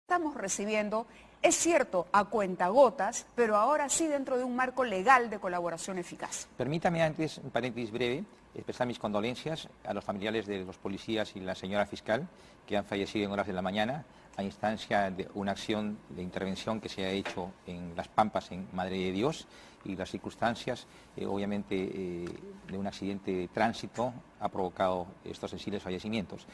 estamos recibiendo, es cierto, a cuentagotas, pero ahora sí dentro de un marco legal de colaboración eficaz. Permítame antes un paréntesis breve, expresar mis condolencias a los familiares de los policías y la señora fiscal que han fallecido en horas de la mañana a instancia de una acción de intervención que se ha hecho en Las Pampas, en Madre de Dios, y las circunstancias, obviamente, de un accidente de tránsito ha provocado estos sensibles fallecimientos.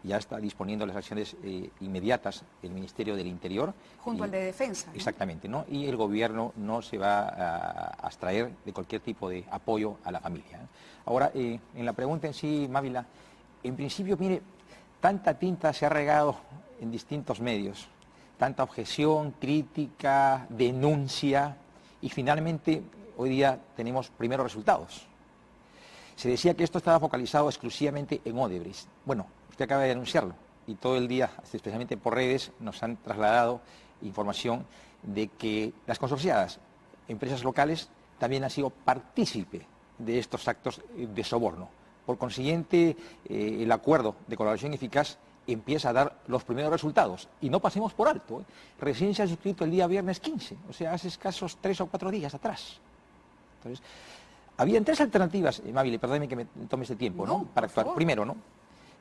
Ya está disponiendo las acciones inmediatas el Ministerio del Interior. Junto al de Defensa, ¿no? Exactamente, ¿no? Y el gobierno no se va a abstraer de cualquier tipo de apoyo a la familia. Ahora, en la pregunta en sí, Mávila, en principio, mire, tanta tinta se ha regado en distintos medios, tanta objeción, crítica, denuncia, y finalmente hoy día tenemos primeros resultados. Se decía que esto estaba focalizado exclusivamente en Odebrecht. Bueno, usted acaba de denunciarlo y todo el día, especialmente por redes, nos han trasladado información de que las consorciadas, empresas locales, también han sido partícipe de estos actos de soborno. Por consiguiente, el acuerdo de colaboración eficaz empieza a dar los primeros resultados. Y no pasemos por alto, ¿eh? Recién se ha suscrito el día viernes 15, o sea, hace escasos 3 o 4 días atrás. Entonces, habían 3 alternativas, Mávila, perdóneme que me tome este tiempo, ¿no? Para actuar. Favor. Primero, ¿no?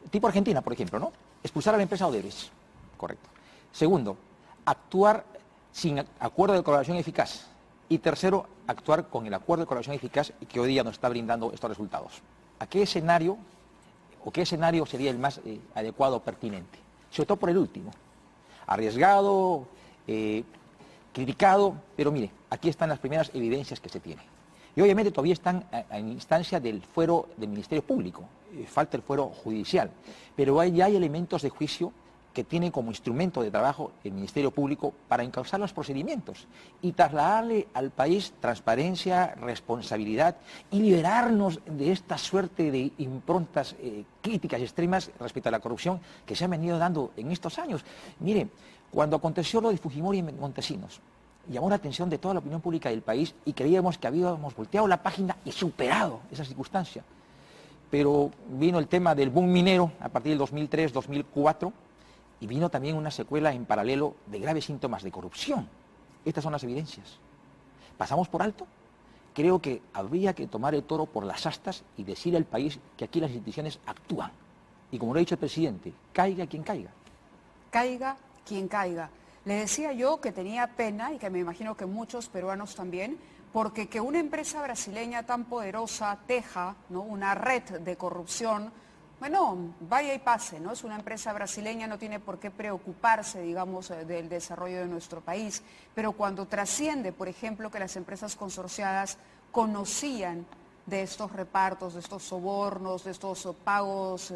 Tipo Argentina, por ejemplo, ¿no? Expulsar a la empresa Odebrecht. Correcto. Segundo, actuar sin acuerdo de colaboración eficaz. Y tercero, actuar con el acuerdo de colaboración eficaz y que hoy día nos está brindando estos resultados. ¿A qué escenario sería el más adecuado o pertinente? Se optó por el último. Arriesgado, criticado, pero mire, aquí están las primeras evidencias que se tienen. Y obviamente todavía están en instancia del fuero del Ministerio Público, falta el fuero judicial, pero ya hay elementos de juicio que tiene como instrumento de trabajo el Ministerio Público para encauzar los procedimientos y trasladarle al país transparencia, responsabilidad y liberarnos de esta suerte de improntas críticas extremas respecto a la corrupción que se han venido dando en estos años. Mire, cuando aconteció lo de Fujimori en Montesinos, llamó la atención de toda la opinión pública del país y creíamos que habíamos volteado la página y superado esa circunstancia. Pero vino el tema del boom minero a partir del 2003-2004, y vino también una secuela en paralelo de graves síntomas de corrupción. Estas son las evidencias. ¿Pasamos por alto? Creo que habría que tomar el toro por las astas y decir al país que aquí las instituciones actúan. Y como lo ha dicho el presidente, caiga quien caiga. Caiga quien caiga. Le decía yo que tenía pena, y que me imagino que muchos peruanos también, porque que una empresa brasileña tan poderosa teja, ¿no?, una red de corrupción. Bueno, vaya y pase, ¿no? Es una empresa brasileña, no tiene por qué preocuparse, digamos, del desarrollo de nuestro país. Pero cuando trasciende, por ejemplo, que las empresas consorciadas conocían de estos repartos, de estos sobornos, de estos pagos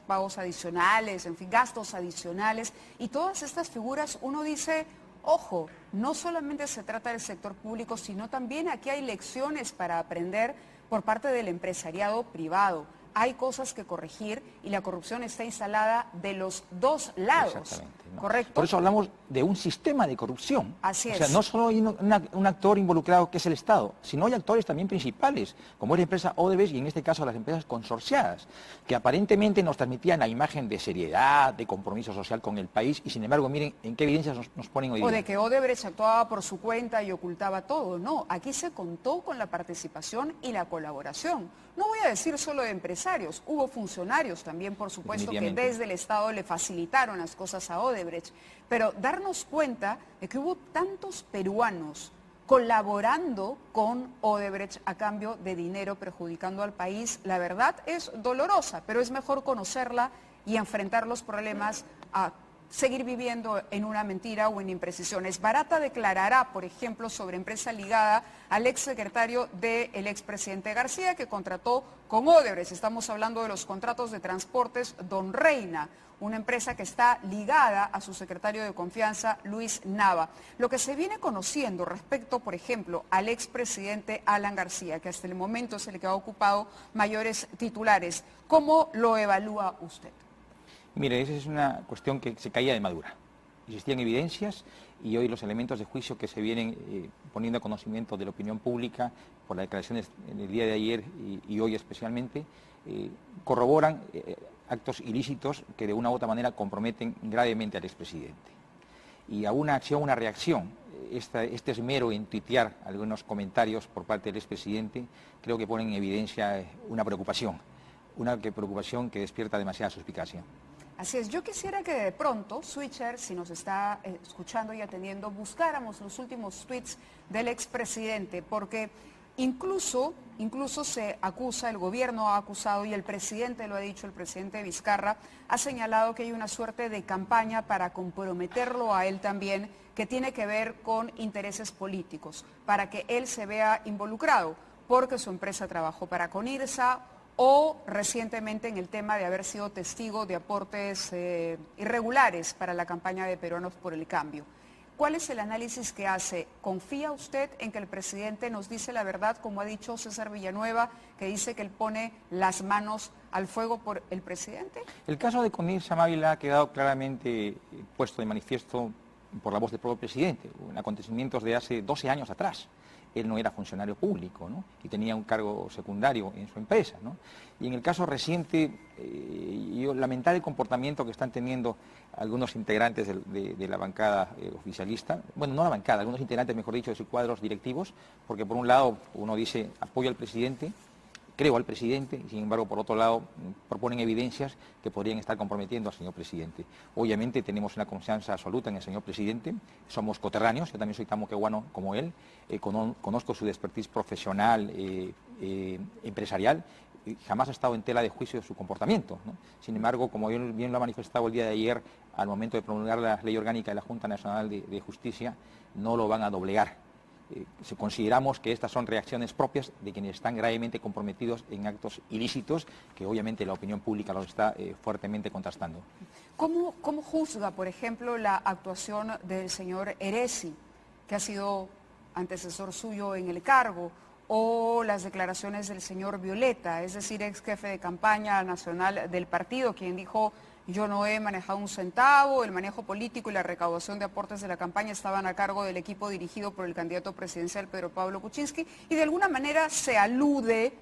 pagos adicionales, en fin, gastos adicionales, y todas estas figuras, uno dice, ojo, no solamente se trata del sector público, sino también aquí hay lecciones para aprender por parte del empresariado privado. Hay cosas que corregir y la corrupción está instalada de los dos lados. Exactamente, ¿no? ¿Correcto? Por eso hablamos de un sistema de corrupción. Así es. O sea, no solo hay un actor involucrado que es el Estado, sino hay actores también principales, como es la empresa Odebrecht y en este caso las empresas consorciadas, que aparentemente nos transmitían la imagen de seriedad, de compromiso social con el país y sin embargo miren en qué evidencias nos ponen hoy día. O de que Odebrecht actuaba por su cuenta y ocultaba todo. No, aquí se contó con la participación y la colaboración. No voy a decir solo de empresarios, hubo funcionarios también, por supuesto, que desde el Estado le facilitaron las cosas a Odebrecht, pero darnos cuenta de que hubo tantos peruanos colaborando con Odebrecht a cambio de dinero perjudicando al país, la verdad es dolorosa, pero es mejor conocerla y enfrentar los problemas a seguir viviendo en una mentira o en imprecisiones. Barata declarará, por ejemplo, sobre empresa ligada al exsecretario del expresidente García, que contrató con Odebrecht. Estamos hablando de los contratos de transportes Don Reina, una empresa que está ligada a su secretario de confianza, Luis Nava. Lo que se viene conociendo respecto, por ejemplo, al expresidente Alan García, que hasta el momento es el que ha ocupado mayores titulares, ¿cómo lo evalúa usted? Mire, esa es una cuestión que se caía de madura. Existían evidencias y hoy los elementos de juicio que se vienen poniendo a conocimiento de la opinión pública por las declaraciones del día de ayer y hoy especialmente, corroboran actos ilícitos que de una u otra manera comprometen gravemente al expresidente. Y a una acción, una reacción, este esmero en tuitear algunos comentarios por parte del expresidente, creo que pone en evidencia una preocupación que despierta demasiada suspicacia. Así es, yo quisiera que de pronto, Switcher, si nos está escuchando y atendiendo, buscáramos los últimos tweets del expresidente, porque incluso se acusa, el gobierno ha acusado y el presidente lo ha dicho, el presidente Vizcarra ha señalado que hay una suerte de campaña para comprometerlo a él también, que tiene que ver con intereses políticos, para que él se vea involucrado, porque su empresa trabajó para Conirsa, o recientemente en el tema de haber sido testigo de aportes irregulares para la campaña de Peruanos por el Cambio. ¿Cuál es el análisis que hace? ¿Confía usted en que el presidente nos dice la verdad, como ha dicho César Villanueva, que dice que él pone las manos al fuego por el presidente? El caso de Conirsa Mávila ha quedado claramente puesto de manifiesto por la voz del propio presidente, en acontecimientos de hace 12 años atrás. Él no era funcionario público, ¿no? Y tenía un cargo secundario en su empresa, ¿no? Y en el caso reciente, yo lamentar el comportamiento que están teniendo algunos integrantes de la bancada oficialista, bueno, no la bancada, algunos integrantes, mejor dicho, de sus cuadros directivos, porque por un lado uno dice apoyo al presidente, creo al presidente, y sin embargo, por otro lado, proponen evidencias que podrían estar comprometiendo al señor presidente. Obviamente tenemos una confianza absoluta en el señor presidente, somos coterráneos, yo también soy tan moqueguano como él, conozco su expertise profesional, empresarial, y jamás ha estado en tela de juicio de su comportamiento, ¿no? Sin embargo, como bien lo ha manifestado el día de ayer, al momento de promulgar la ley orgánica de la Junta Nacional de Justicia, no lo van a doblegar. Si consideramos que estas son reacciones propias de quienes están gravemente comprometidos en actos ilícitos, que obviamente la opinión pública los está fuertemente contrastando. ¿Cómo juzga, por ejemplo, la actuación del señor Eresi, que ha sido antecesor suyo en el cargo, o las declaraciones del señor Violeta, es decir, ex jefe de campaña nacional del partido, quien dijo: yo no he manejado un centavo, el manejo político y la recaudación de aportes de la campaña estaban a cargo del equipo dirigido por el candidato presidencial Pedro Pablo Kuczynski, y de alguna manera se alude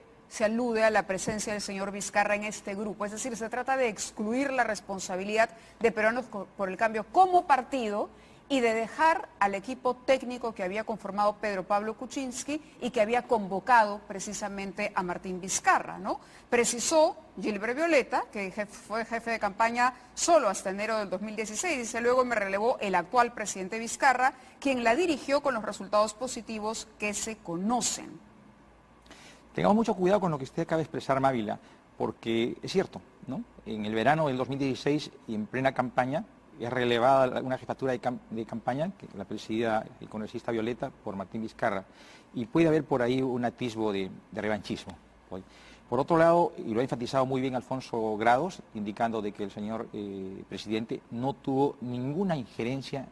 a la presencia del señor Vizcarra en este grupo? Es decir, se trata de excluir la responsabilidad de Peruanos por el Cambio como partido y de dejar al equipo técnico que había conformado Pedro Pablo Kuczynski y que había convocado precisamente a Martín Vizcarra, ¿no? Precisó Gilbert Violeta, que fue jefe de campaña solo hasta enero del 2016, dice: luego me relevó el actual presidente Vizcarra, quien la dirigió con los resultados positivos que se conocen. Tengamos mucho cuidado con lo que usted acaba de expresar, Mávila, porque es cierto, ¿no? En el verano del 2016 y en plena campaña, es relevada una jefatura de campaña, que la presidía el congresista Violeta por Martín Vizcarra, y puede haber por ahí un atisbo de revanchismo. Por otro lado, y lo ha enfatizado muy bien Alfonso Grados, indicando de que el señor presidente no tuvo ninguna injerencia,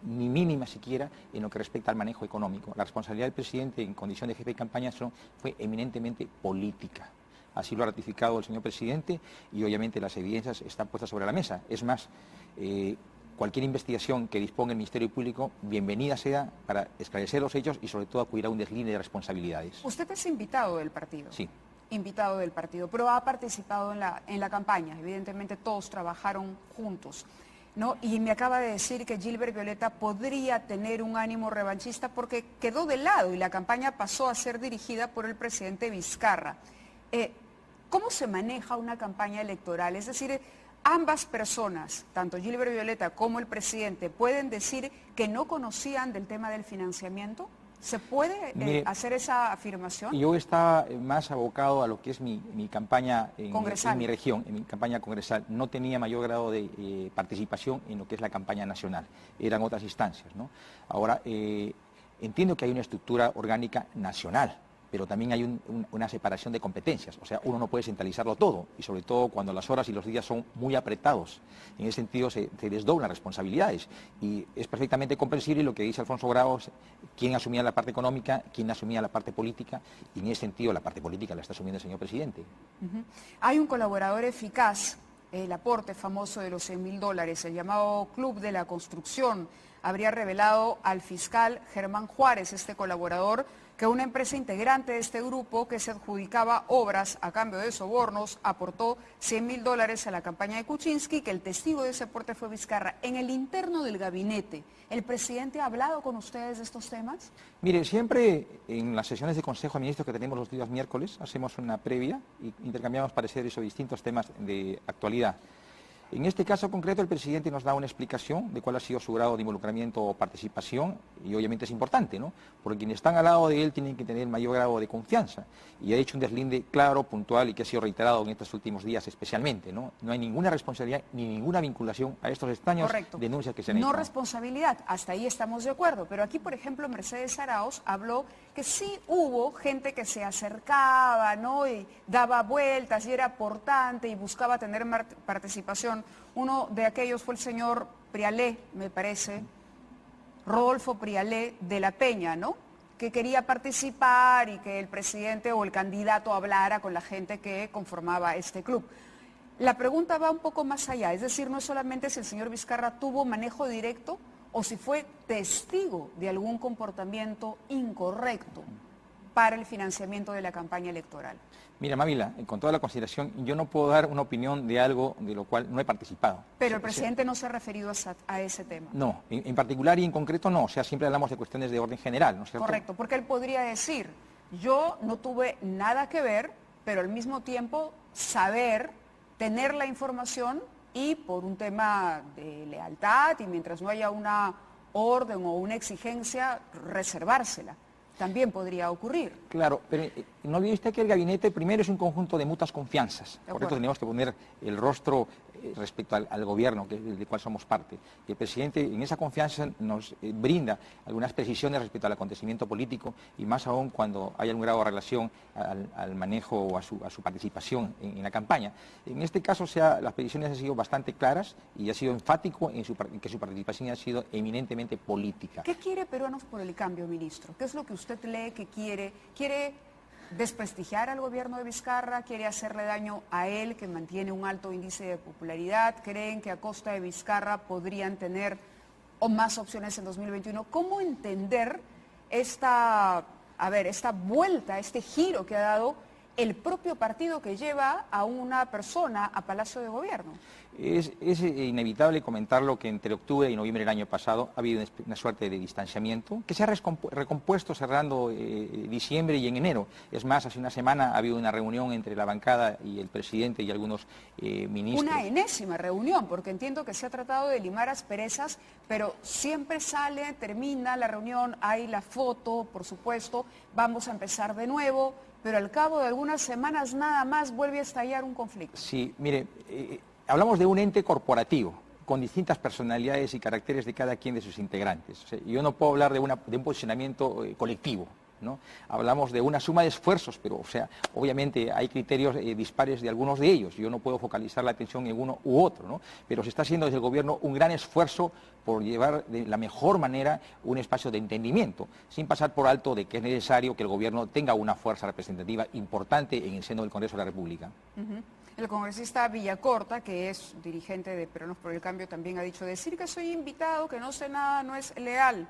ni mínima siquiera, en lo que respecta al manejo económico. La responsabilidad del presidente en condición de jefe de campaña fue eminentemente política. Así lo ha ratificado el señor presidente y obviamente las evidencias están puestas sobre la mesa. Es más, cualquier investigación que disponga el Ministerio Público, bienvenida sea para esclarecer los hechos y sobre todo acudir a un deslinde de responsabilidades. ¿Usted es invitado del partido? Sí. Invitado del partido, pero ha participado en la campaña. Evidentemente todos trabajaron juntos, ¿no? Y me acaba de decir que Gilbert Violeta podría tener un ánimo revanchista porque quedó de lado y la campaña pasó a ser dirigida por el presidente Vizcarra. ¿Cómo se maneja una campaña electoral? Es decir, ambas personas, tanto Gilbert Violeta como el presidente, ¿pueden decir que no conocían del tema del financiamiento? ¿Se puede hacer esa afirmación? Yo estaba más abocado a lo que es mi campaña en mi región, en mi campaña congresal. No tenía mayor grado de participación en lo que es la campaña nacional. Eran otras instancias, ¿no? Ahora, entiendo que hay una estructura orgánica nacional, pero también hay una separación de competencias, o sea, uno no puede centralizarlo todo, y sobre todo cuando las horas y los días son muy apretados. En ese sentido se desdoblan responsabilidades, y es perfectamente comprensible lo que dice Alfonso Grados, quién asumía la parte económica, quién asumía la parte política, y en ese sentido la parte política la está asumiendo el señor presidente. Hay un colaborador eficaz, el aporte famoso de los $100.000, el llamado Club de la Construcción, habría revelado al fiscal Germán Juárez, este colaborador, que una empresa integrante de este grupo que se adjudicaba obras a cambio de sobornos aportó $100.000 a la campaña de Kuczynski, que el testigo de ese aporte fue Vizcarra. En el interno del gabinete, ¿el presidente ha hablado con ustedes de estos temas? Mire, siempre en las sesiones de Consejo de Ministros que tenemos los días miércoles, hacemos una previa y intercambiamos pareceres sobre distintos temas de actualidad. En este caso concreto, el presidente nos da una explicación de cuál ha sido su grado de involucramiento o participación, y obviamente es importante, ¿no? Porque quienes están al lado de él tienen que tener mayor grado de confianza, y ha hecho un deslinde claro, puntual y que ha sido reiterado en estos últimos días especialmente, ¿no? No hay ninguna responsabilidad ni ninguna vinculación a estos extraños denuncias que se han hecho. No responsabilidad, hasta ahí estamos de acuerdo, pero aquí, por ejemplo, Mercedes Arauz habló que sí hubo gente que se acercaba, ¿no? Y daba vueltas y era aportante y buscaba tener participación. Uno de aquellos fue el señor Prialé, me parece, Rodolfo Prialé de la Peña, ¿no? Que quería participar y que el presidente o el candidato hablara con la gente que conformaba este club. La pregunta va un poco más allá, es decir, no solamente si el señor Vizcarra tuvo manejo directo o si fue testigo de algún comportamiento incorrecto para el financiamiento de la campaña electoral. Mira, Mávila, con toda la consideración, yo no puedo dar una opinión de algo de lo cual no he participado. Pero el presidente no se ha referido a ese tema. No, en particular y en concreto no, o sea, siempre hablamos de cuestiones de orden general, ¿no es cierto? Correcto, porque él podría decir, yo no tuve nada que ver, pero al mismo tiempo saber, tener la información y por un tema de lealtad y mientras no haya una orden o una exigencia, reservársela. También podría ocurrir. Claro, pero no olvide usted que el gabinete primero es un conjunto de mutuas confianzas. Por eso tenemos que poner el rostro respecto al gobierno, del cual somos parte. Y el presidente en esa confianza nos brinda algunas precisiones respecto al acontecimiento político y más aún cuando hay algún grado de relación al manejo o a su participación en la campaña. En este caso las precisiones han sido bastante claras y ha sido enfático en que su participación ha sido eminentemente política. ¿Qué quiere Peruanos por el Cambio, ministro? ¿Qué es lo que usted lee que quiere? ¿Quiere desprestigiar al gobierno de Vizcarra? ¿Quiere hacerle daño a él, que mantiene un alto índice de popularidad? ¿Creen que a costa de Vizcarra podrían tener más opciones en 2021? ¿Cómo entender esta vuelta, este giro que ha dado el propio partido que lleva a una persona a Palacio de Gobierno? Es inevitable comentarlo que entre octubre y noviembre del año pasado ha habido una suerte de distanciamiento que se ha recompuesto cerrando diciembre y en enero. Es más, hace una semana ha habido una reunión entre la bancada y el presidente y algunos ministros. Una enésima reunión, porque entiendo que se ha tratado de limar asperezas, pero siempre sale, termina la reunión, hay la foto, por supuesto, vamos a empezar de nuevo, pero al cabo de algunas semanas nada más vuelve a estallar un conflicto. Sí, mire, hablamos de un ente corporativo con distintas personalidades y caracteres de cada quien de sus integrantes. O sea, yo no puedo hablar de un posicionamiento colectivo, ¿no? Hablamos de una suma de esfuerzos, pero, o sea, obviamente hay criterios dispares de algunos de ellos. Yo no puedo focalizar la atención en uno u otro, ¿no? Pero se está haciendo desde el gobierno un gran esfuerzo por llevar de la mejor manera un espacio de entendimiento, sin pasar por alto de que es necesario que el gobierno tenga una fuerza representativa importante en el seno del Congreso de la República. El congresista Villacorta, que es dirigente de Peruanos por el Cambio, también ha dicho, decir que soy invitado, que no sé nada, no es leal.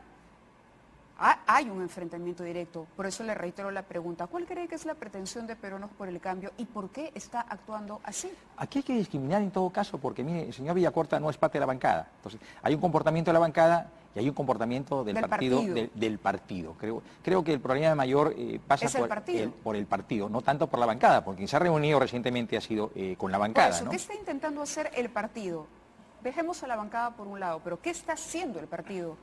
Hay un enfrentamiento directo, por eso le reitero la pregunta, ¿cuál cree que es la pretensión de Peruanos por el Cambio y por qué está actuando así? Aquí hay que discriminar en todo caso, porque mire, el señor Villacorta no es parte de la bancada. Entonces, hay un comportamiento de la bancada y hay un comportamiento del partido. Creo que el problema mayor pasa por el partido, no tanto por la bancada, porque quien se ha reunido recientemente ha sido con la bancada. Por eso, ¿no? ¿Qué está intentando hacer el partido? Dejemos a la bancada por un lado, pero ¿qué está haciendo el partido?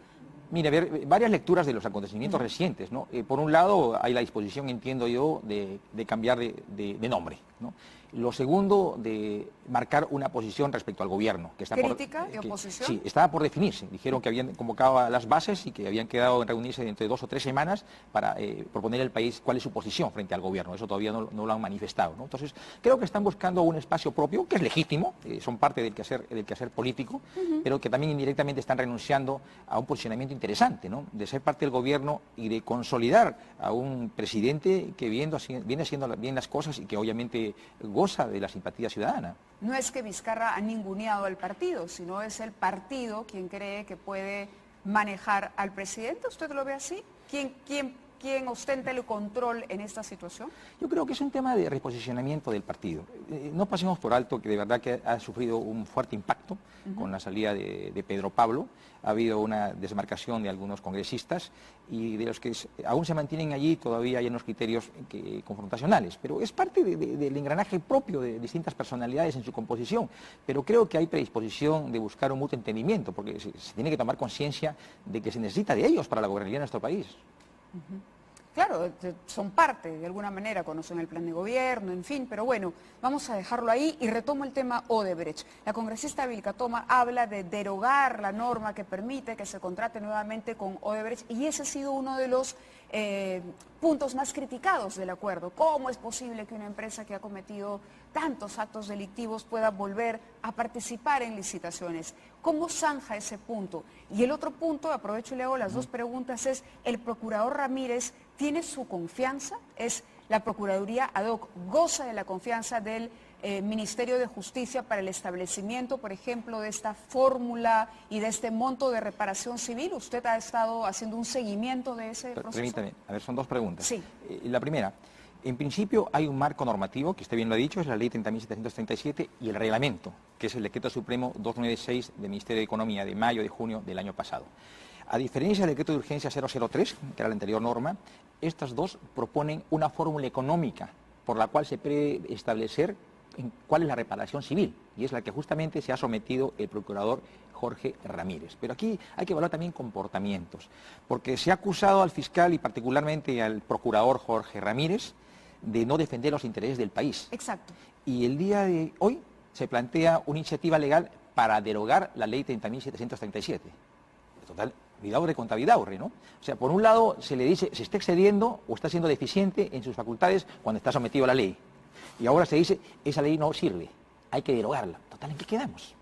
Mira, varias lecturas de los acontecimientos recientes, ¿no? Por un lado, hay la disposición, entiendo yo, de cambiar de nombre, ¿no? Lo segundo, de marcar una posición respecto al gobierno. Que está ¿Crítica y oposición? Sí, estaba por definirse. Dijeron que habían convocado a las bases y que habían quedado en reunirse entre 2 o 3 semanas para proponer al país cuál es su posición frente al gobierno. Eso todavía no lo han manifestado, ¿no? Entonces, creo que están buscando un espacio propio, que es legítimo, son parte del quehacer político, pero que también indirectamente están renunciando a un posicionamiento interesante, ¿no? De ser parte del gobierno y de consolidar a un presidente que viene haciendo bien las cosas y que obviamente goza de la simpatía ciudadana. No es que Vizcarra ha ninguneado al partido, sino es el partido quien cree que puede manejar al presidente. ¿Usted lo ve así? ¿Quién quien ostenta el control en esta situación? Yo creo que es un tema de reposicionamiento del partido. No pasemos por alto que de verdad que ha sufrido un fuerte impacto con la salida de Pedro Pablo. Ha habido una desmarcación de algunos congresistas y de los que aún se mantienen allí todavía hay unos criterios confrontacionales. Pero es parte del engranaje propio de distintas personalidades en su composición. Pero creo que hay predisposición de buscar un mutuo entendimiento, porque se tiene que tomar conciencia de que se necesita de ellos para la gobernabilidad de nuestro país. Claro, son parte de alguna manera, conocen el plan de gobierno, en fin, pero bueno, vamos a dejarlo ahí y retomo el tema Odebrecht. La congresista Vilca Toma habla de derogar la norma que permite que se contrate nuevamente con Odebrecht y ese ha sido uno de los puntos más criticados del acuerdo. ¿Cómo es posible que una empresa que ha cometido tantos actos delictivos pueda volver a participar en licitaciones? ¿Cómo zanja ese punto? Y el otro punto, aprovecho y le hago las dos preguntas, es ¿el procurador Ramírez tiene su confianza? ¿Es la Procuraduría ad hoc, goza de la confianza del Ministerio de Justicia para el establecimiento, por ejemplo, de esta fórmula y de este monto de reparación civil? ¿Usted ha estado haciendo un seguimiento de ese proceso? Permítame, a ver, son dos preguntas. Sí. La primera, en principio hay un marco normativo, que usted bien lo ha dicho, es la Ley 30.737 y el reglamento, que es el Decreto Supremo 296 del Ministerio de Economía de mayo de junio del año pasado. A diferencia del Decreto de Urgencia 003, que era la anterior norma, estas dos proponen una fórmula económica por la cual se puede establecer cuál es la reparación civil, y es la que justamente se ha sometido el procurador Jorge Ramírez. Pero aquí hay que evaluar también comportamientos, porque se ha acusado al fiscal y particularmente al procurador Jorge Ramírez de no defender los intereses del país. Exacto. Y el día de hoy se plantea una iniciativa legal para derogar la ley 30.737. Total, vidaurre contra vidaurre, ¿no? O sea, por un lado se le dice, se está excediendo o está siendo deficiente en sus facultades cuando está sometido a la ley. Y ahora se dice, esa ley no sirve, hay que derogarla. Total, ¿en qué quedamos?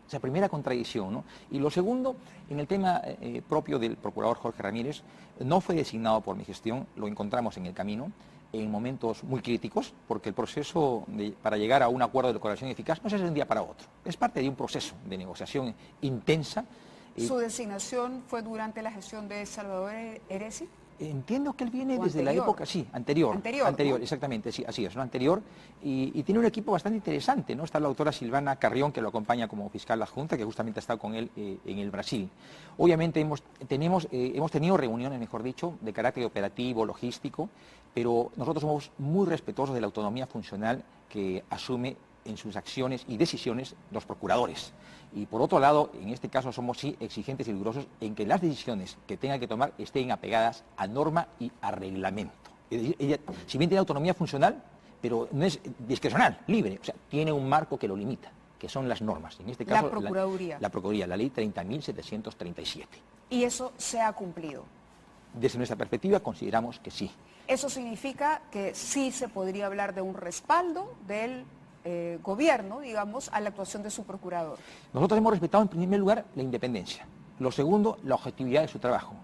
O sea, primera contradicción, ¿no? Y lo segundo, en el tema propio del procurador Jorge Ramírez, no fue designado por mi gestión, lo encontramos en el camino, en momentos muy críticos, porque el proceso para llegar a un acuerdo de colaboración eficaz no se hace de un día para otro. Es parte de un proceso de negociación intensa. ¿Su designación fue durante la gestión de Salvador Heresi? Entiendo que él viene desde la época, sí, anterior, ¿no? Exactamente, sí, así es, ¿no? Anterior, y tiene un equipo bastante interesante, ¿no? Está la doctora Silvana Carrión, que lo acompaña como fiscal adjunta, que justamente ha estado con él en el Brasil. Obviamente hemos tenido reuniones, mejor dicho, de carácter operativo, logístico, pero nosotros somos muy respetuosos de la autonomía funcional que asume en sus acciones y decisiones los procuradores. Y por otro lado, en este caso somos sí exigentes y rigurosos en que las decisiones que tengan que tomar estén apegadas a norma y a reglamento. Es decir, ella, si bien tiene autonomía funcional, pero no es discrecional, libre, o sea, tiene un marco que lo limita, que son las normas. En este caso, la Procuraduría. La Procuraduría, la ley 30.737. ¿Y eso se ha cumplido? Desde nuestra perspectiva consideramos que sí. Eso significa que sí se podría hablar de un respaldo del gobierno, digamos, a la actuación de su procurador. Nosotros hemos respetado en primer lugar la independencia, lo segundo, la objetividad de su trabajo,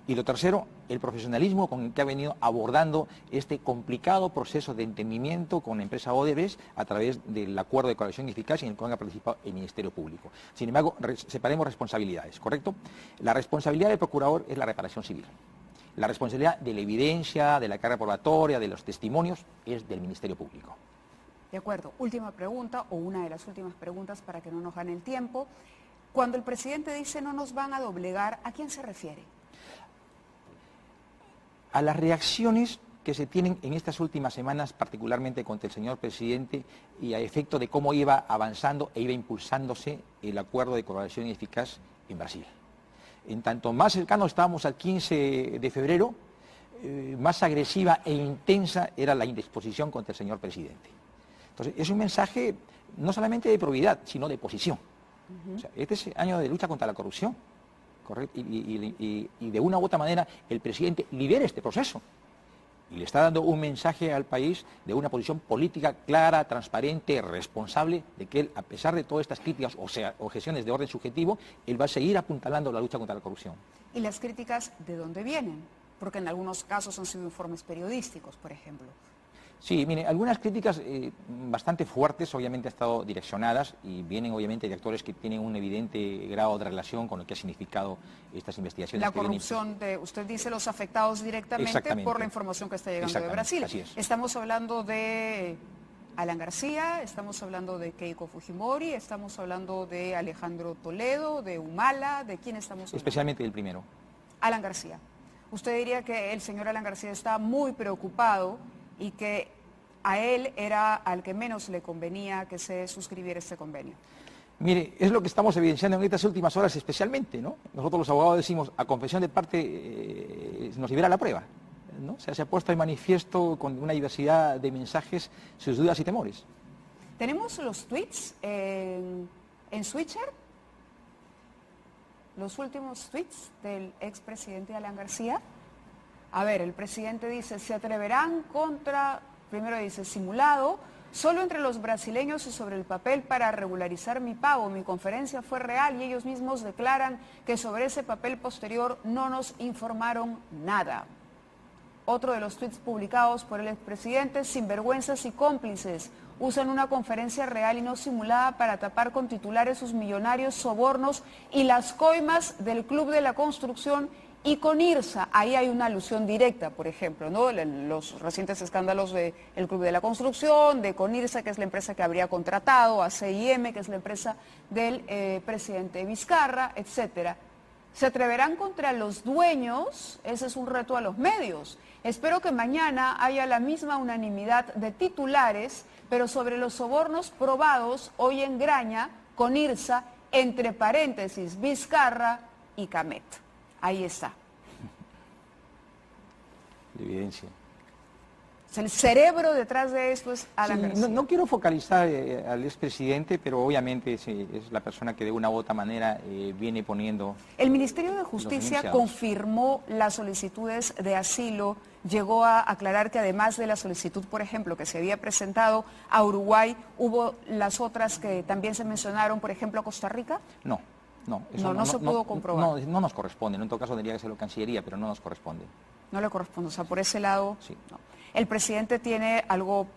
y lo tercero, el profesionalismo con el que ha venido abordando este complicado proceso de entendimiento con la empresa Odebrecht a través del acuerdo de colaboración eficaz en el cual ha participado el Ministerio Público. Sin embargo, separemos responsabilidades, ¿correcto? La responsabilidad del procurador es la reparación civil. La responsabilidad de la evidencia, de la carga probatoria, de los testimonios, es del Ministerio Público. De acuerdo. Última pregunta, o una de las últimas preguntas para que no nos gane el tiempo. Cuando el presidente dice no nos van a doblegar, ¿a quién se refiere? A las reacciones que se tienen en estas últimas semanas, particularmente contra el señor presidente, y a efecto de cómo iba avanzando e iba impulsándose el acuerdo de colaboración eficaz en Brasil. En tanto más cercano estábamos al 15 de febrero, más agresiva e intensa era la indisposición contra el señor presidente. Entonces, es un mensaje no solamente de probidad, sino de posición. O sea, este es año de lucha contra la corrupción, ¿correcto? Y de una u otra manera el presidente lidera este proceso. Y le está dando un mensaje al país de una posición política clara, transparente, responsable, de que él, a pesar de todas estas críticas, o sea, objeciones de orden subjetivo, él va a seguir apuntalando la lucha contra la corrupción. ¿Y las críticas de dónde vienen? Porque en algunos casos han sido informes periodísticos, por ejemplo. Sí, mire, algunas críticas bastante fuertes obviamente han estado direccionadas y vienen obviamente de actores que tienen un evidente grado de relación con lo que ha significado estas investigaciones. La corrupción de, usted dice, los afectados directamente por la información que está llegando de Brasil. Así es. Estamos hablando de Alan García, estamos hablando de Keiko Fujimori, estamos hablando de Alejandro Toledo, de Humala, ¿de quién estamos hablando? Especialmente del primero. Alan García. Usted diría que el señor Alan García está muy preocupado y que a él era al que menos le convenía que se suscribiera este convenio. Mire, es lo que estamos evidenciando en estas últimas horas especialmente, ¿no? Nosotros los abogados decimos, a confesión de parte nos libera la prueba, ¿no? O sea, se ha puesto de manifiesto con una diversidad de mensajes sus dudas y temores. ¿Tenemos los tweets en Switcher? Los últimos tweets del expresidente Alan García. A ver, el presidente dice, se atreverán contra, primero dice, simulado, solo entre los brasileños y sobre el papel para regularizar mi pago. Mi conferencia fue real y ellos mismos declaran que sobre ese papel posterior no nos informaron nada. Otro de los tweets publicados por el expresidente, sinvergüenzas y cómplices, usan una conferencia real y no simulada para tapar con titulares sus millonarios sobornos y las coimas del Club de la Construcción y con IRSA. Ahí hay una alusión directa, por ejemplo, ¿no? Los recientes escándalos del Club de la Construcción, de Conirsa, que es la empresa que habría contratado, a CIM, que es la empresa del presidente Vizcarra, etcétera. ¿Se atreverán contra los dueños? Ese es un reto a los medios. Espero que mañana haya la misma unanimidad de titulares, pero sobre los sobornos probados hoy en Graña, con IRSA, entre paréntesis, Vizcarra y Camet. Ahí está. La evidencia. El cerebro detrás de esto es Alan García. No quiero focalizar al expresidente, pero obviamente es la persona que de una u otra manera viene poniendo... El Ministerio de Justicia confirmó las solicitudes de asilo, llegó a aclarar que además de la solicitud, por ejemplo, que se había presentado a Uruguay, hubo las otras que también se mencionaron, por ejemplo, a Costa Rica. No, eso no se pudo comprobar. No nos corresponde, en todo caso tendría que ser la Cancillería, pero no nos corresponde. No le corresponde, o sea, por ese lado... Sí. No. ¿El presidente tiene algo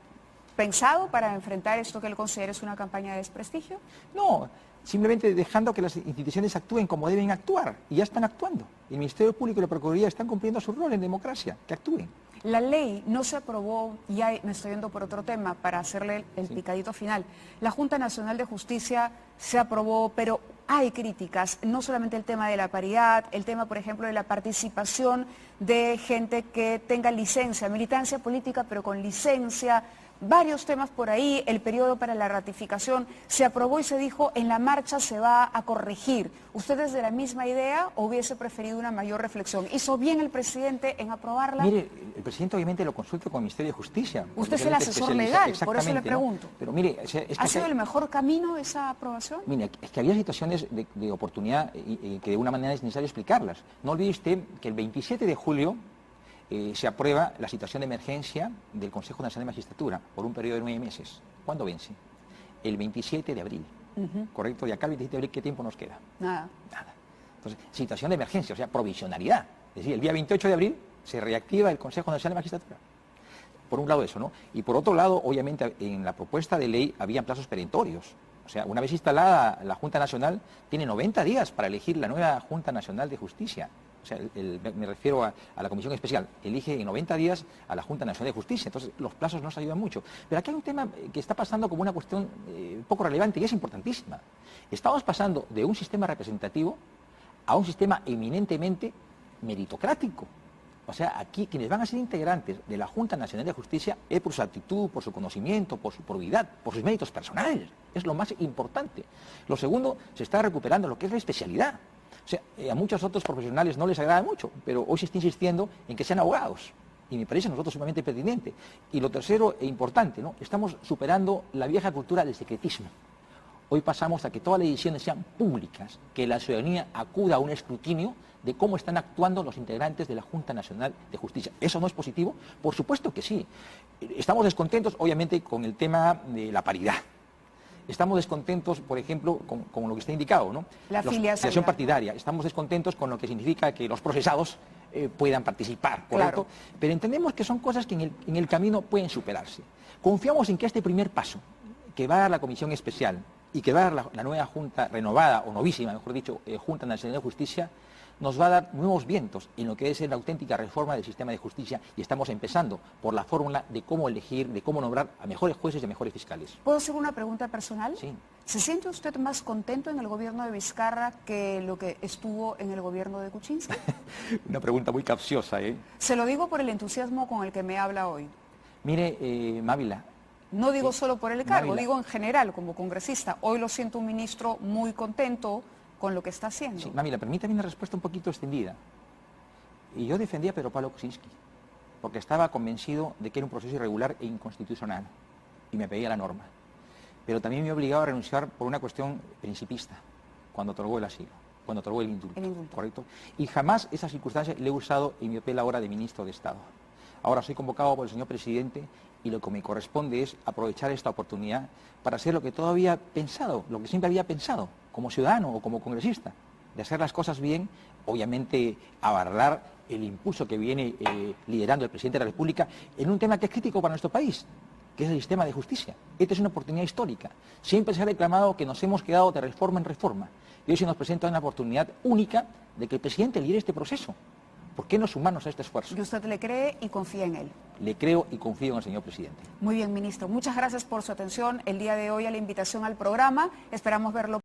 pensado para enfrentar esto que él considera es una campaña de desprestigio? No, simplemente dejando que las instituciones actúen como deben actuar, y ya están actuando. El Ministerio Público y la Procuraduría están cumpliendo su rol en democracia, que actúen. La ley no se aprobó, ya me estoy yendo por otro tema, para hacerle el picadito final. La Junta Nacional de Justicia se aprobó, pero hay críticas, no solamente el tema de la paridad, el tema, por ejemplo, de la participación de gente que tenga licencia, militancia política, pero con licencia, varios temas por ahí, el periodo para la ratificación, se aprobó y se dijo, en la marcha se va a corregir. ¿Usted es de la misma idea o hubiese preferido una mayor reflexión? ¿Hizo bien el presidente en aprobarla? Mire, el presidente obviamente lo consulta con el Ministerio de Justicia. Usted es el asesor legal, por eso le pregunto. ¿No? Pero mire, ¿Ha sido el mejor camino esa aprobación? Mire, es que había situaciones de oportunidad y que de una manera es necesario explicarlas. No olvide usted que el 27 de julio se aprueba la situación de emergencia del Consejo Nacional de Magistratura por un periodo de 9 meses. ¿Cuándo vence? El 27 de abril. ¿Correcto? De acá al 27 de abril, ¿qué tiempo nos queda? Nada. Entonces, situación de emergencia, o sea, provisionalidad. Es decir, el día 28 de abril se reactiva el Consejo Nacional de Magistratura. Por un lado eso, ¿no? Y por otro lado, obviamente, en la propuesta de ley habían plazos perentorios. O sea, una vez instalada la Junta Nacional, tiene 90 días para elegir la nueva Junta Nacional de Justicia. O sea, me refiero a la Comisión Especial. Elige en 90 días a la Junta Nacional de Justicia. Entonces, los plazos nos ayudan mucho. Pero aquí hay un tema que está pasando como una cuestión poco relevante y es importantísima. Estamos pasando de un sistema representativo a un sistema eminentemente meritocrático. O sea, aquí quienes van a ser integrantes de la Junta Nacional de Justicia es por su actitud, por su conocimiento, por su probidad, por sus méritos personales. Es lo más importante. Lo segundo, se está recuperando lo que es la especialidad. O sea, a muchos otros profesionales no les agrada mucho, pero hoy se está insistiendo en que sean abogados. Y me parece a nosotros sumamente pertinente. Y lo tercero e importante, ¿no? Estamos superando la vieja cultura del secretismo. Hoy pasamos a que todas las decisiones sean públicas, que la ciudadanía acuda a un escrutinio de cómo están actuando los integrantes de la Junta Nacional de Justicia. ¿Eso no es positivo? Por supuesto que sí. Estamos descontentos, obviamente, con el tema de la paridad. Estamos descontentos, por ejemplo, con lo que está indicado, ¿no? La afiliación partidaria. Estamos descontentos con lo que significa que los procesados puedan participar, ¿correcto? Claro. Pero entendemos que son cosas que en el camino pueden superarse. Confiamos en que este primer paso, que va a dar la Comisión Especial y que va a dar la nueva Junta renovada, o novísima, mejor dicho, Junta Nacional de Justicia, nos va a dar nuevos vientos en lo que es la auténtica reforma del sistema de justicia, y estamos empezando por la fórmula de cómo elegir, de cómo nombrar a mejores jueces y a mejores fiscales. ¿Puedo hacer una pregunta personal? Sí. ¿Se siente usted más contento en el gobierno de Vizcarra que lo que estuvo en el gobierno de Kuczynski? Una pregunta muy capciosa, ¿eh? Se lo digo por el entusiasmo con el que me habla hoy. Mire, Mávila. No digo solo por el cargo, Mávila, digo en general como congresista. Hoy lo siento un ministro muy contento con lo que está haciendo. Sí, Mávila, permítame una respuesta un poquito extendida. Y yo defendía a Pedro Pablo Kuczynski, porque estaba convencido de que era un proceso irregular e inconstitucional, y me pedía la norma. Pero también me obligaba a renunciar por una cuestión principista, cuando otorgó el asilo, cuando otorgó el indulto. ¿Correcto? Y jamás esa circunstancia le he usado en mi papel ahora de ministro de Estado. Ahora soy convocado por el señor presidente y lo que me corresponde es aprovechar esta oportunidad para hacer lo que todavía he pensado, lo que siempre había pensado, como ciudadano o como congresista, de hacer las cosas bien, obviamente avalar el impulso que viene liderando el presidente de la República en un tema que es crítico para nuestro país, que es el sistema de justicia. Esta es una oportunidad histórica. Siempre se ha reclamado que nos hemos quedado de reforma en reforma, y hoy se nos presenta una oportunidad única de que el presidente lidere este proceso. ¿Por qué no sumarnos a este esfuerzo? Y usted le cree y confía en él. Le creo y confío en el señor presidente. Muy bien, ministro. Muchas gracias por su atención el día de hoy a la invitación al programa. Esperamos verlo